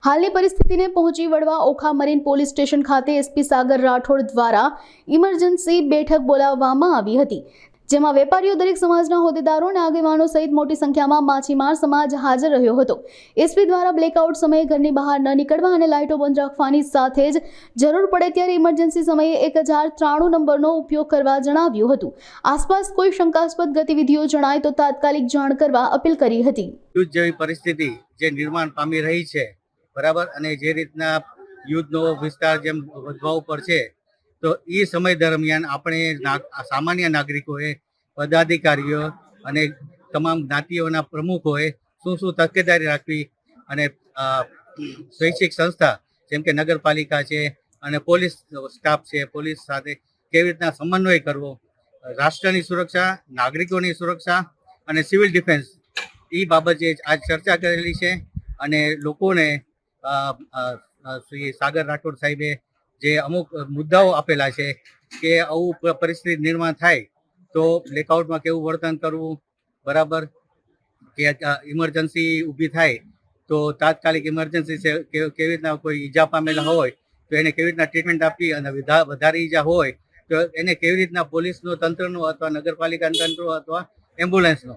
હાલની પરિસ્થિતિને પહોંચી વળવા ઓખા મરીન પોલીસ સ્ટેશન ખાતે એસપી સાગર રાઠોડ દ્વારા ઇમરજન્સી બેઠક બોલાવવામાં આવી હતી, જેમાં વેપારીઓ, દરેક સમાજના હોદ્દેદારો અને આગેવાનો સહિત મોટી સંખ્યામાં માછીમાર સમાજ હાજર રહ્યો હતો। એસપી દ્વારા બ્લેકઆઉટ સમયે ઘરની બહાર ન નીકળવા અને લાઇટો બંધ રાખવાની સાથે જ જરૂર પડે ત્યારે ઇમરજન્સી સમયે 1093 નંબરનો ઉપયોગ કરવા જણાવ્યું હતું। આસપાસ કોઈ શંકાસ્પદ ગતિવિધિઓ જણાય તો તાત્કાલિક જાણ કરવા અપીલ કરી હતી। યુદ્ધ જેવી પરિસ્થિતિ જે નિર્માણ પામી રહી છે, બરાબર, અને જે રીતના યુદ્ધનો વિસ્તાર જેમ વધવા ઉપર છે, તો એ સમય દરમિયાન આપણે સામાન્ય નાગરિકોએ, પદાધિકારીઓ અને તમામ જ્ઞાતિઓના પ્રમુખોએ શું તકેદારી રાખવી અને શૈક્ષિક સંસ્થા જેમ કે નગરપાલિકા છે અને પોલીસ સ્ટાફ છે, પોલીસ સાથે કેવી રીતના સમન્વય કરવો, રાષ્ટ્રની સુરક્ષા, નાગરિકોની સુરક્ષા અને સિવિલ ડિફેન્સ, એ બાબતે આજ ચર્ચા કરેલી છે। અને લોકોને શ્રી સાગર રાઠોડ સાહેબે જે અમુક મુદ્દાઓ આપેલા છે કે આવું પરિસ્થિતિ નિર્માણ થાય તો બ્લેકઆઉટમાં કેવું વર્તન કરવું, બરાબર, કે ઇમરજન્સી ઊભી થાય તો તાત્કાલિક ઇમરજન્સી છે કેવી રીતના કોઈ ઈજા પામેલા હોય તો એને કેવી રીતના ટ્રીટમેન્ટ આપવી, અને વધારે ઈજા હોય તો એને કેવી રીતના પોલીસનો તંત્રનો અથવા નગરપાલિકાના તંત્ર અથવા એમ્બ્યુલન્સનો,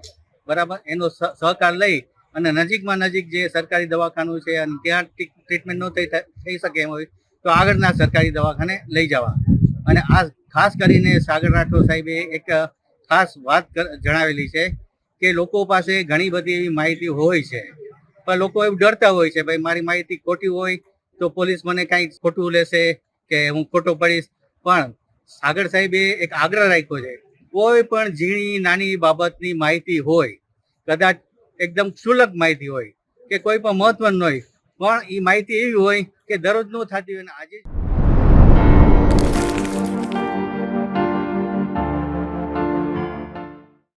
બરાબર, એનો સહકાર લઈ અને નજીકમાં નજીક જે સરકારી દવાખાનું છે અને ત્યાં ટ્રીટમેન્ટ ન થઈ શકે એમ હોય તો આગળના સરકારી દવાખાને લઈ જવા। અને આ ખાસ કરીને સાગર રાઠોડ સાહેબે એક ખાસ વાત જણાવેલી છે કે લોકો પાસે ઘણી બધી એવી માહિતી હોય છે, પણ લોકો એવું ડરતા હોય છે, ભાઈ મારી માહિતી ખોટી હોય તો પોલીસ મને કાંઈ ખોટું લેશે કે હું ખોટો પડીશ। પણ સાગર સાહેબે એક આગ્રહ રાખ્યો છે, કોઈ પણ ઝીણી નાની બાબતની માહિતી હોય, કદાચ એકદમ ક્ષુલ્લક માહિતી હોય કે કોઈ પણ મહત્વનું ન હોય, પણ એ માહિતી એવી હોય કે દરરોજ ન થતી હોય, આજે